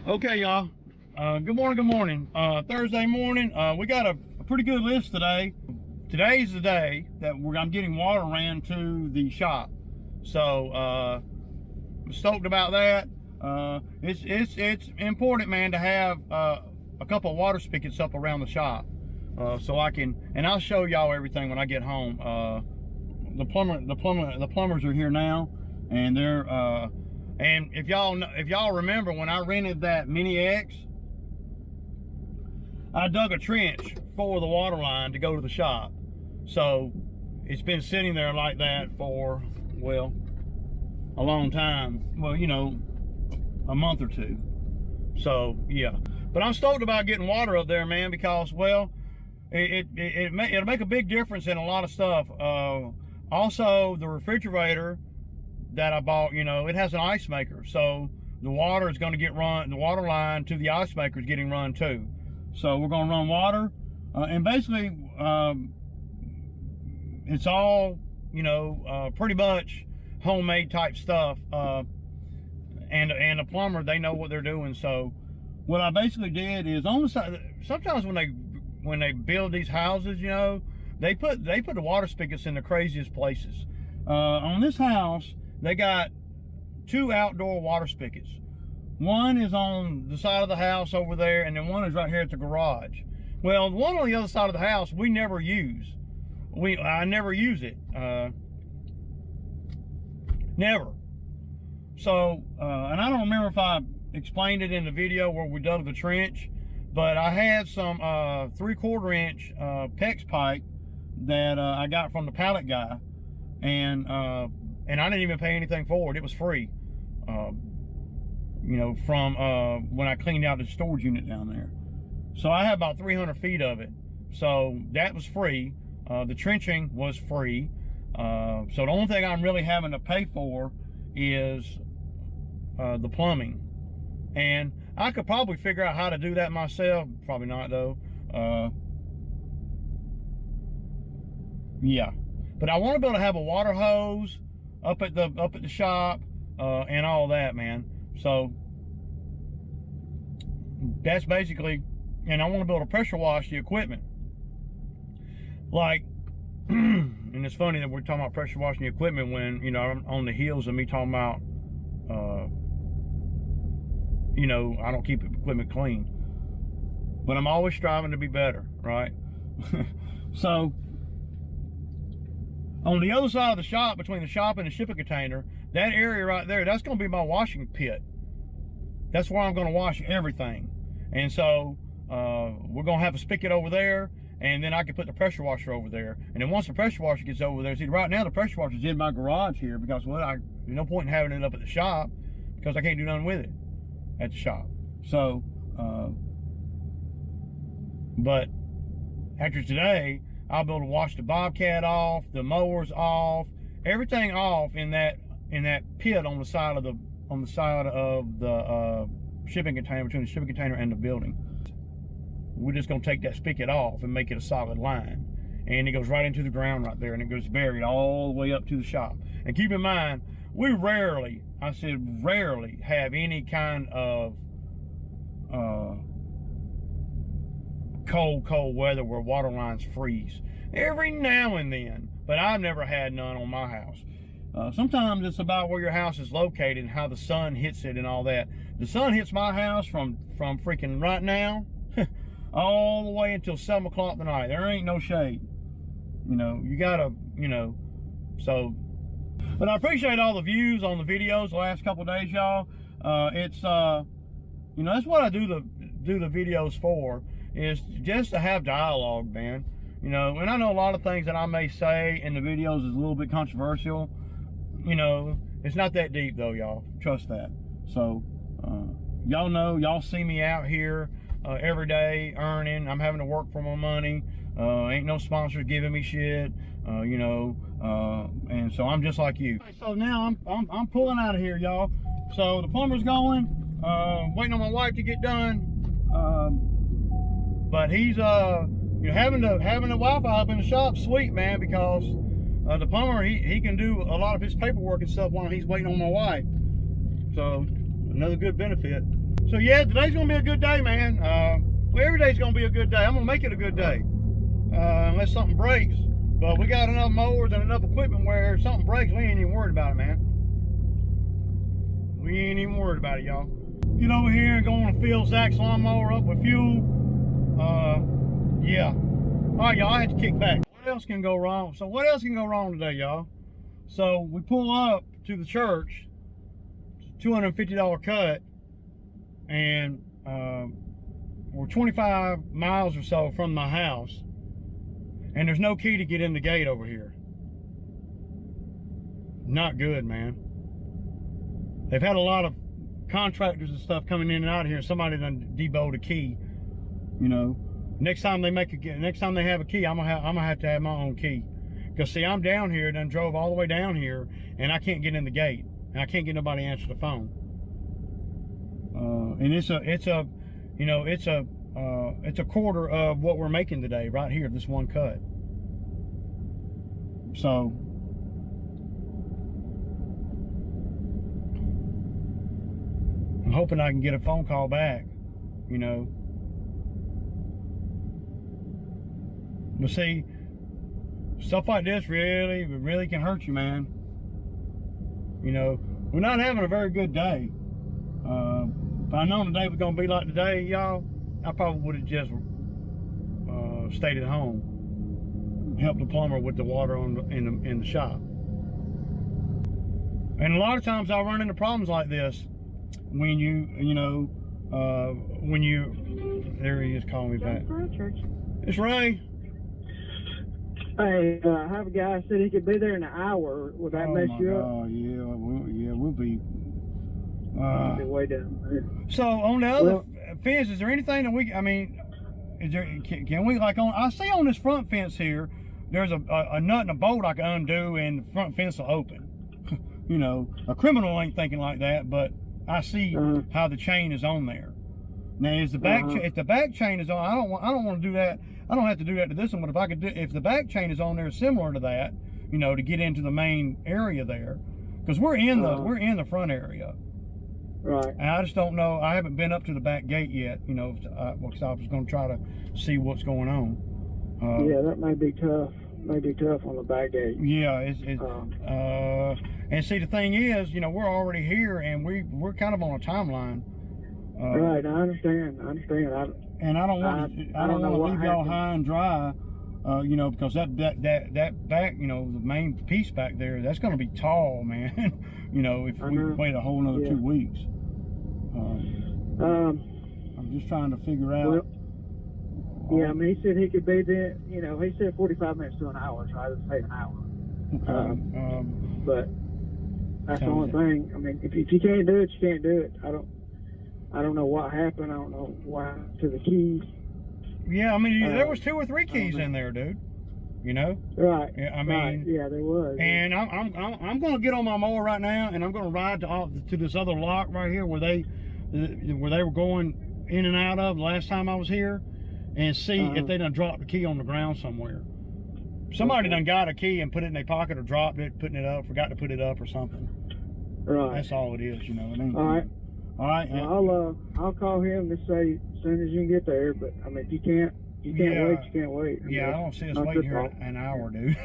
Okay, y'all. Good morning. Thursday morning. We got a pretty good list today. Today's the day that I'm getting water ran to the shop. So I'm stoked about that. It's important, man, to have a couple of water spigots up around the shop, so I can, and I'll show y'all everything when I get home. The plumbers are here now, and they're and if y'all remember when I rented that Mini X, I dug a trench for the water line to go to the shop. So it's been sitting there like that for, well, a long time. Well, you know, a month or two. So yeah, but I'm stoked about getting water up there, man, because, well, it'll make a big difference in a lot of stuff. Also, the refrigerator that I bought, you know, it has an ice maker, so the water is going to get run, the water line to the ice maker is getting run too. So we're going to run water, and basically it's all, you know, pretty much homemade type stuff. And the plumber, they know what they're doing. So what I basically did is, on the side, sometimes when they build these houses, you know, they put the water spigots in the craziest places. On this house, they got 2 outdoor water spigots. One is on the side of the house over there, and then one is right here at the garage. Well, the one on the other side of the house, we never use. I never use it. Never. So, and I don't remember if I explained it in the video where we dug the trench, but I had some 3/4 inch PEX pipe that I got from the pallet guy, and I didn't even pay anything for it. It was free, you know, from when I cleaned out the storage unit down there. So I had about 300 feet of it. So that was free. The trenching was free. So the only thing I'm really having to pay for is the plumbing. And I could probably figure out how to do that myself. Probably not, though. Yeah. But I want to be able to have a water hose up at the shop, and all that, man. So that's basically, and I want to be able to pressure wash the equipment. Like, and it's funny that we're talking about pressure washing the equipment when, you know, I'm on the heels of me talking about, you know, I don't keep equipment clean, but I'm always striving to be better, right? So on the other side of the shop, between the shop and the shipping container, that area right there, that's going to be my washing pit. That's where I'm going to wash everything. And so we're going to have a spigot over there, and then I can put the pressure washer over there. And then once the pressure washer gets over there, see, right now the pressure washer is in my garage here because, well, there's no point in having it up at the shop because I can't do nothing with it at the shop. So, but after today, I'll be able to wash the Bobcat off, the mowers off, everything off in that pit on the side of the shipping container, between the shipping container and the building. We're just gonna take that spigot off and make it a solid line, and it goes right into the ground right there, and it goes buried all the way up to the shop. And keep in mind, we rarely, I said rarely, have any kind of cold weather where water lines freeze. Every now and then, but I've never had none on my house. Sometimes it's about where your house is located and how the sun hits it and all that. The sun hits my house from freaking right now all the way until 7 o'clock tonight. There ain't no shade. You know, you gotta, you know, so. But I appreciate all the views on the videos the last couple of days, y'all. It's, you know, that's what I do the videos for, is just to have dialogue, man. You know, and I know a lot of things that I may say in the videos is a little bit controversial. You know, it's not that deep though, y'all. Trust that. So, y'all know, y'all see me out here every day earning. I'm having to work for my money. Ain't no sponsors giving me shit. You know, and so I'm just like you. So now I'm pulling out of here, y'all. So the plumber's going. Waiting on my wife to get done. But he's you know, having the Wi-Fi up in the shop, sweet, man, because the plumber, he can do a lot of his paperwork and stuff while he's waiting on my wife. So another good benefit. So yeah, today's gonna be a good day, man. Well, every day's gonna be a good day. I'm gonna make it a good day, unless something breaks. But we got enough mowers and enough equipment where if something breaks, we ain't even worried about it, man. We ain't even worried about it, y'all. Get over here and go on and fill Zach's lawnmower up with fuel. Yeah. All right, y'all, I had to kick back. What else can go wrong? So what else can go wrong today, y'all? So we pull up to the church, $250 cut, and we're 25 miles or so from my house, and there's no key to get in the gate over here. Not good, man. They've had a lot of contractors and stuff coming in and out of here. Somebody done debowed a key, you know. Next time they have a key, I'm gonna have to have my own key. Cause see, I'm down here, done drove all the way down here, and I can't get in the gate, and I can't get nobody to answer the phone. And it's a quarter of what we're making today, right here, this one cut. So I'm hoping I can get a phone call back, you know. But see, stuff like this really can hurt you, man. You know, we're not having a very good day. If I known today was gonna be like today, y'all, I probably would have just stayed at home, helped the plumber with the water in the shop. And a lot of times I run into problems like this when there he is calling me back. It's Ray. Hey, I have a guy said he could be there in an hour. Would that mess you up? Oh, yeah, we'll be. Way down there. So on the other fence, is there anything that can we like on? I see on this front fence here, there's a nut and a bolt I can undo, and the front fence will open. You know, a criminal ain't thinking like that, but I see how the chain is on there. Now, is the back if the back chain is on? I don't want to do that. I don't have to do that to this one, but if I could do, if the back chain is on there similar to that, you know, to get into the main area there, because we're in the front area. Right. And I just don't know. I haven't been up to the back gate yet, you know, because I was going to try to see what's going on. Yeah, that may be tough. Maybe tough on the back gate. Yeah, and see, the thing is, you know, we're already here, and we're kind of on a timeline. Right, I understand. And I don't want to leave y'all high and dry, you know, because that back, you know, the main piece back there, that's going to be tall, man. You know, if we wait a whole another 2 weeks. I'm just trying to figure out. Well, yeah, I mean, he said he could be there. You know, he said 45 minutes to an hour, so I would say an hour. Okay. But that's the only thing. I mean, if you can't do it, you can't do it. I don't know what happened. I don't know what happened to the keys. Yeah, I mean, there was 2 or 3 keys in there, dude. You know? Right. Yeah, I mean, yeah, there was. And I'm going to get on my mower right now, and I'm going to ride to this other lot right here where they were going in and out of the last time I was here, and see if they done dropped the key on the ground somewhere. Somebody done got a key and put it in their pocket or dropped it, putting it up, forgot to put it up or something. Right. That's all it is, you know. It ain't all right. All right. I'll call him to say as soon as you can get there. But I mean, if you can't wait, you can't wait. Yeah, I don't see us waiting here an hour, dude.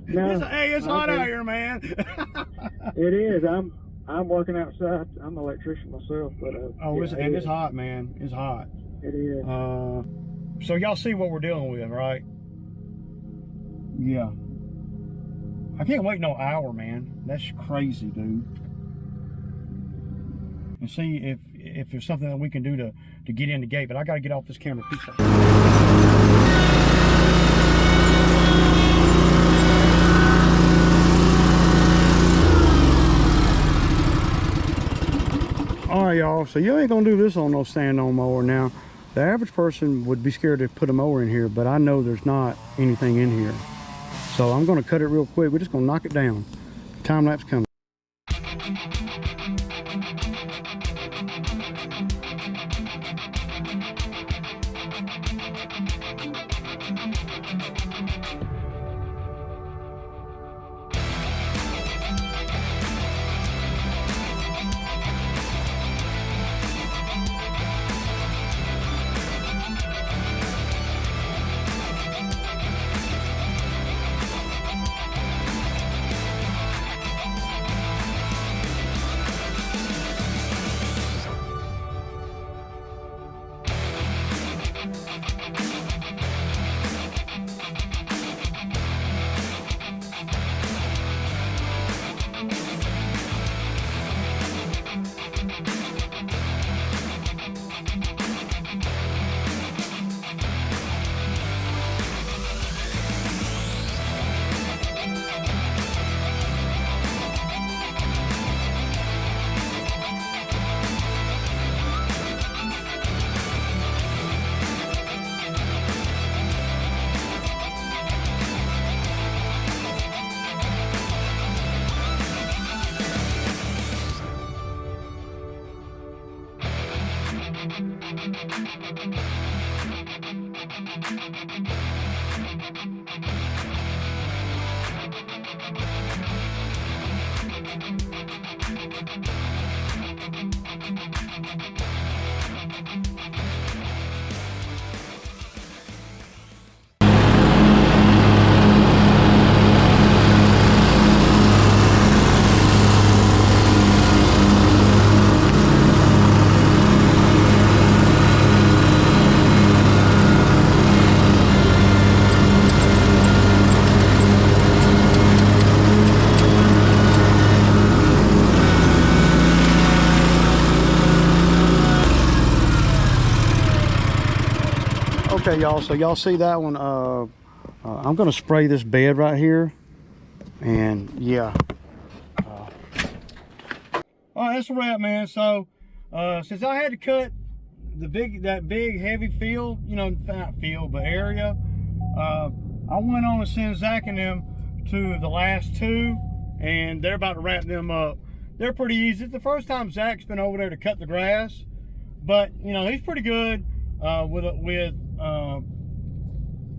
No, it's hot out here, man. It is. I'm working outside. I'm an electrician myself, but it's hot, man. It's hot. It is. So y'all see what we're dealing with, right? Yeah. I can't wait no hour, man. That's crazy, dude. And see if there's something that we can do to get in the gate, but I gotta get off this camera piece. All right, y'all, so you ain't gonna do this on no stand-on mower. Now, the average person would be scared to put a mower in here, but I know there's not anything in here. So I'm gonna cut it real quick. We're just gonna knock it down. Time lapse coming. Okay, y'all, so y'all see that one? I'm gonna spray this bed right here, and yeah. All right, that's a wrap, man. So since I had to cut that big heavy field, you know, not field but area, I went on to send Zach and them to the last two, and they're about to wrap them up. They're pretty easy. It's the first time Zach's been over there to cut the grass, but you know, he's pretty good with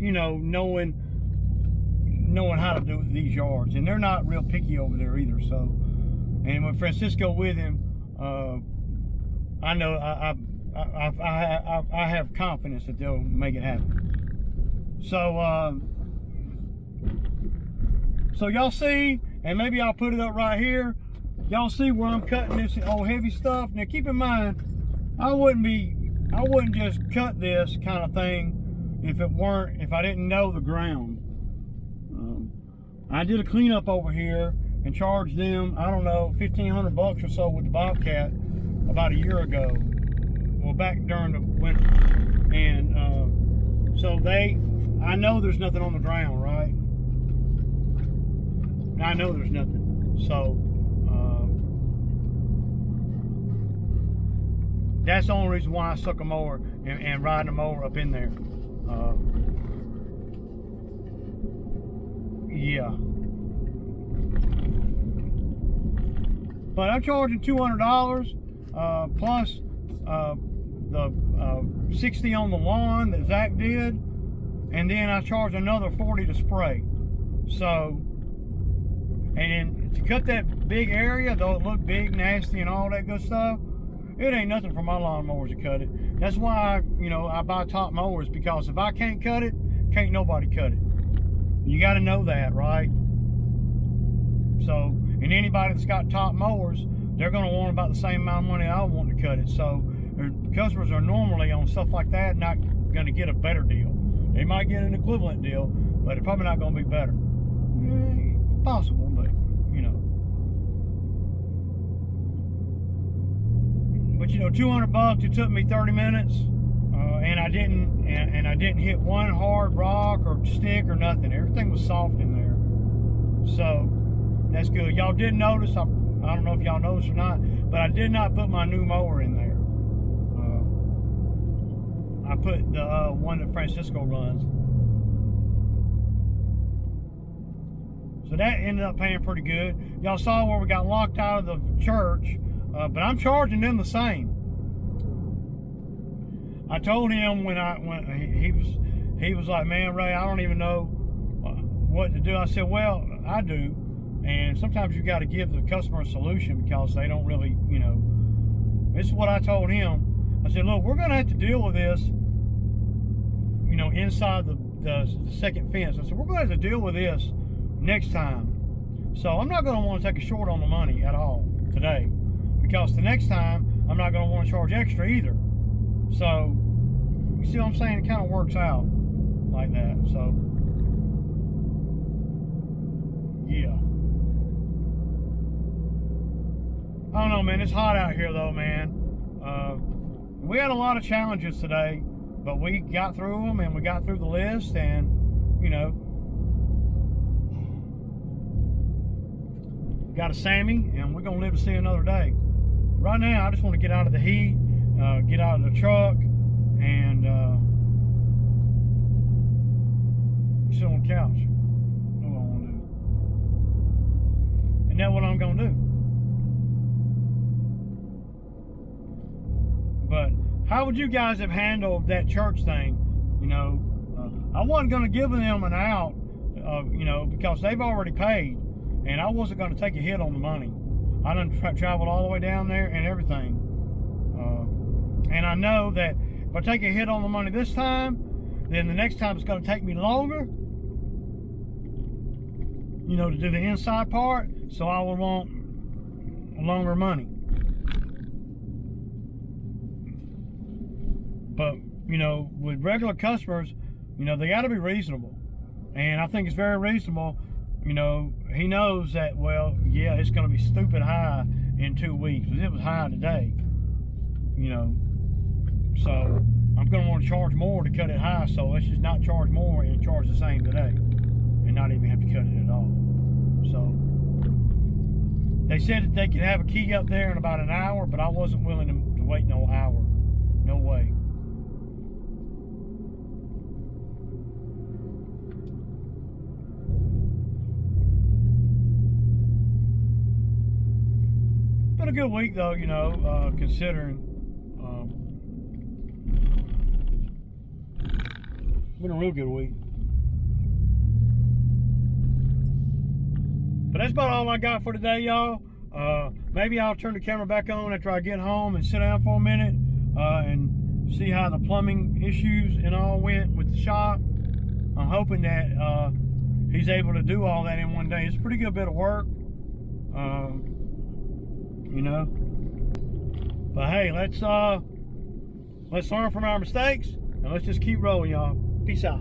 you know, knowing how to do these yards, and they're not real picky over there either. So, and with Francisco with him, I know I have confidence that they'll make it happen. So so y'all see, and maybe I'll put it up right here. Y'all see where I'm cutting this old heavy stuff. Now keep in mind, I wouldn't just cut this kind of thing if I didn't know the ground. I did a cleanup over here and charged them, I don't know, $1,500 or so with the Bobcat about a year ago. Well, back during the winter. And so I know there's nothing on the ground, right? I know there's nothing. So that's the only reason why I suck a mower and riding a mower up in there. Yeah. But I'm charging $200 plus the 60 on the lawn that Zach did, and then I charge another 40 to spray. So, and to cut that big area, though it looked big, nasty, and all that good stuff, it ain't nothing for my lawnmowers to cut it. That's why, you know, I buy top mowers, because if I can't cut it, can't nobody cut it. You got to know that, right? So, and anybody that's got top mowers, they're going to want about the same amount of money I want to cut it. So, customers are normally on stuff like that not going to get a better deal. They might get an equivalent deal, but it's probably not going to be better. Possible, but you know. But you know, $200. It took me 30 minutes, and I didn't hit one hard rock or stick or nothing. Everything was soft in there, so that's good. Y'all did notice. I don't know if y'all noticed or not, but I did not put my new mower in there. I put the one that Francisco runs. So that ended up paying pretty good. Y'all saw where we got locked out of the church, but I'm charging them the same. I told him when he was like, man, Ray, I don't even know what to do. I said, well, I do, and sometimes you got to give the customer a solution because they don't really, you know. This is what I told him. I said, look, we're going to have to deal with this, you know, inside the second fence. I said, we're going to have to deal with this next time. So I'm not going to want to take a short on the money at all today, because the next time I'm not going to want to charge extra either. So you see what I'm saying? It kind of works out like that. So yeah, I don't know, man. It's hot out here though, man. We had a lot of challenges today, but we got through them, and we got through the list, and you know, got a Sammy, and we're gonna live to see another day. Right now, I just want to get out of the heat, get out of the truck, and sit on the couch. That's what I want to do, and that's what I'm gonna do. But how would you guys have handled that church thing? You know, I wasn't going to give them an out, you know, because they've already paid, and I wasn't going to take a hit on the money. I done traveled all the way down there and everything. And I know that if I take a hit on the money this time, then the next time it's going to take me longer, you know, to do the inside part, so I will want longer money. But, you know, with regular customers, you know, they got to be reasonable. And I think it's very reasonable. You know, he knows that, well, yeah, it's going to be stupid high in 2 weeks. But it was high today, you know. So I'm going to want to charge more to cut it high. So let's just not charge more and charge the same today and not even have to cut it at all. So they said that they could have a key up there in about an hour, but I wasn't willing to wait no hour. No way. Been a good week though, you know, considering. Been a real good week. But that's about all I got for today, y'all. Maybe I'll turn the camera back on after I get home and sit down for a minute and see how the plumbing issues and all went with the shop. I'm hoping that he's able to do all that in one day. It's a pretty good bit of work, you know. But hey, let's learn from our mistakes and let's just keep rolling, y'all. Peace out.